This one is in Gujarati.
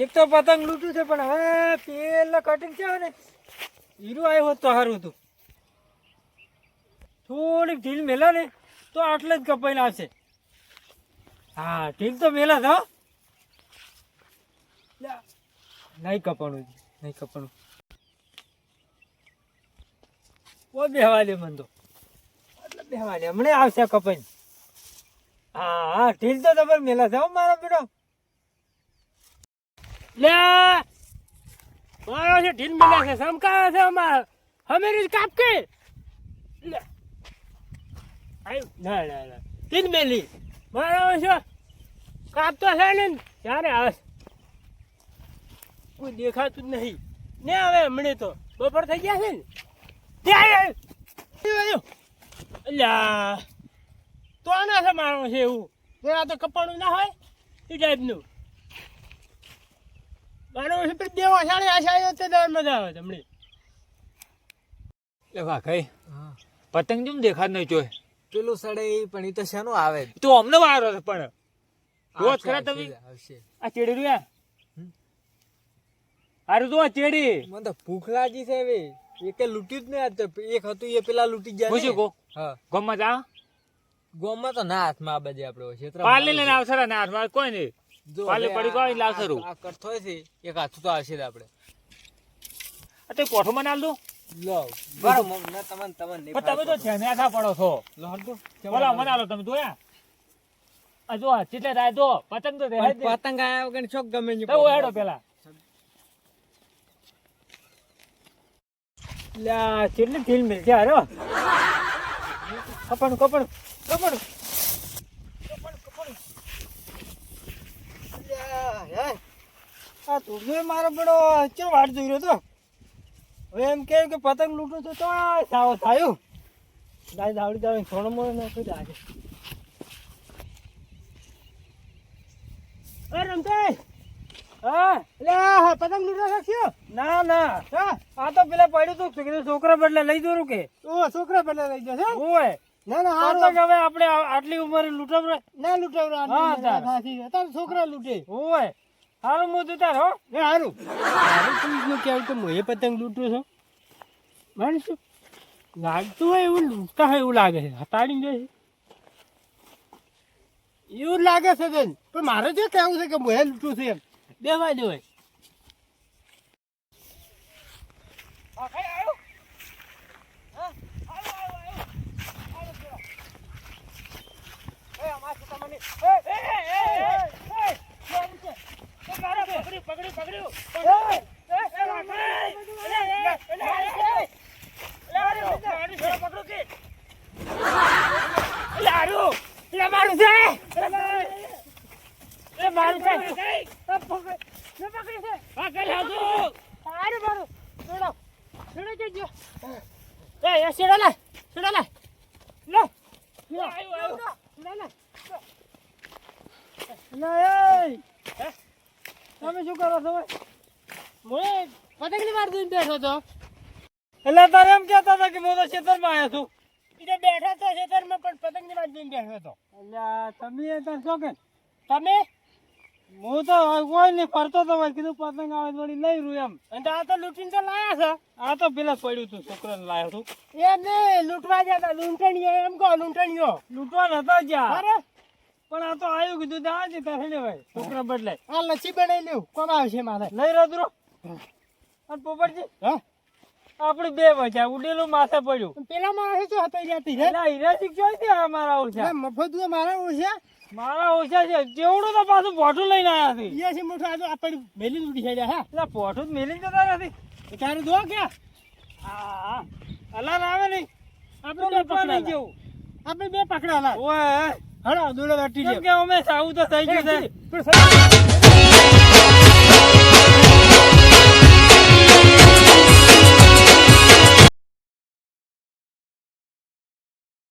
એક તો પતંગ લૂંટ્યું છે પણ હવે પેલા કટિંગ છે ને હીરો આવ્યો હોત તો સારું હતું. થોડીક ઢીલ મેલા ને તો આટલે જ કપાઈને આવશે. હા ઢીલ તો મેલા થા નહીં કપાણું નહીં કપાણું. ઓ બેહવા દે મન તો એટલે બેહવા દે હમણાં આવશે કપાઈને. હા હા ઢીલ તો તમારે મેલા થાવ મારો બેટો. લે મારો છે ઢીલ મેલા છે સમકા છે અમાર હમેરી કાપ કે લે આય ના ના ના ઢીલ મેલી મારો છે કાપ તો છે ને ત્યારે આવે કોઈ દેખાતું જ નહીં ને હવે હમણે તો બપોર થઈ ગયા છે ને ત્યાં અલ્યા તો આના છે મારો છે એવું આ તો કપાણું ના હોય એ ટાઈપનું મારો છે પણ દેવા સાડે આશા આવ્યો તે દવા મજા આવે તમને એ વાહ કઈ પતંગ જેમ દેખાત નહીં જોઈ પેલું સડે પણ એ તો શાનું આવે તો અમને વારો છે પણ રોજ ખરા તમે આ ચેડી રહ્યા અરે તો આ ચેડી મને તો ભૂખ લાગી છે હવે એકે લૂંટ્યું જ ને આજ તો એક હતું એ પેલા લૂંટી ગયા પૂછ્યું કો હા ગમત આ ગોમાં તો ના હાથમાં આ બધે આપણે ક્ષેત્ર પાલે લઈને આવશે ને હાથમાં કોઈ નહીં પાલે પડી ગયો એટલે આવશે રૂ આ કઠોય છે એક હાથ તો આવશે જ આપણે આ તે કોઠો માં નાલ દો લો બરાબર ના તમને પણ તમે તો છે ને આખા પડો છો લો હરદો બોલા મને આલો તમે જોયા આ જો ચીટલે રાય દો પતંગ તો દે પતંગ આયા વગર છોક ગમે ને તો હેડો પેલા લા કેટલી ઢીલ મિલ છે અરે કપણ કપણ કપણ આ તું મારો બડો કેમ વાટ જોઈ રહ્યો તો હવે એમ કે પતંગ લૂંટું તો સાવ થયું દાઈ દાવડી દાવડી થોડો મોડો નાખી દે આજે રમતાઈ હા એટલે પતંગ લૂંટવા રાખ્યો ના ના આ તો પેલા પડ્યું તું છોકરા બદલે લઈ દોરું કે ઓ છોકરા પેલા લઈ ગયા છે ઓય ના ના પતંગ હવે આપણે આટલી ઉંમરે લૂંટવ ના લૂંટાવરા હા, તાર. તાર છોકરા લૂંટે ઓય હારું મોતું તાર હો એ હારું નું કેવું કે હું એ પતંગ લૂંટું છું મારે શું લાગતું હોય એવું લૂંટતા હોય એવું લાગે છે હટાડી જાય એવું લાગે છે બેન પણ મારે જે કહેવું છે કે હું એ લૂંટું છું એમ દેવાય દેવાય તમે શું કરો છો પતંગ ની વાર દઈને બેઠો તો એટલે તારે એમ કેતા હતા કે હું તો ખેતરમાં આવ્યો છું એટલે બેઠા તો ખેતરમાં પણ પતંગ ની વાર દઈને બેઠો હતો એટલે તમે તાર શું કે તમે હું તો કોઈ નહીં ફરતો તો ભાઈ કીધું પતંગ આવે થોડી લઈ રહ્યું એમ અને આ તો લૂંટીને તો લાયા છો આ તો પેલા પડ્યું તું છોકરાને લાવ્યો છું એમ નહીં લૂંટવા જતા લૂંટણીઓ એમ કહો લૂંટણીઓ લૂંટવા નતા ગયા અરે પણ આ તો આવ્યું કીધું તો આજે તારે ને ભાઈ છોકરા બદલાય આ લચ્છી બનાવી લેવું કોણ આવશે મારે લઈ રદરો અને પોપટજી હા આપણે બે બચ્યા ઉડેલું માથે પડ્યું પેલા માણસે તો હતા જતી છે એટલે હીરાસિક જોઈ છે મારા ઓછા મફત મારા ઓછા મારા ઓછા છે જેવડું તો પાછું પોઠું લઈને આવ્યા છે ઈયા છે મોટો આ આપણે મેલી ઉડી છે હા એટલે પોઠું જ મેલી જતા નથી તારે દો ક્યાં હા અલાર આવે નહીં આપણે બે પકડા નહીં પકડા જેવું આપણે બે પકડા લા ઓય હળો દોડો વાટી કેમ લે કે અમે સાવું તો થઈ ગયું છે પણ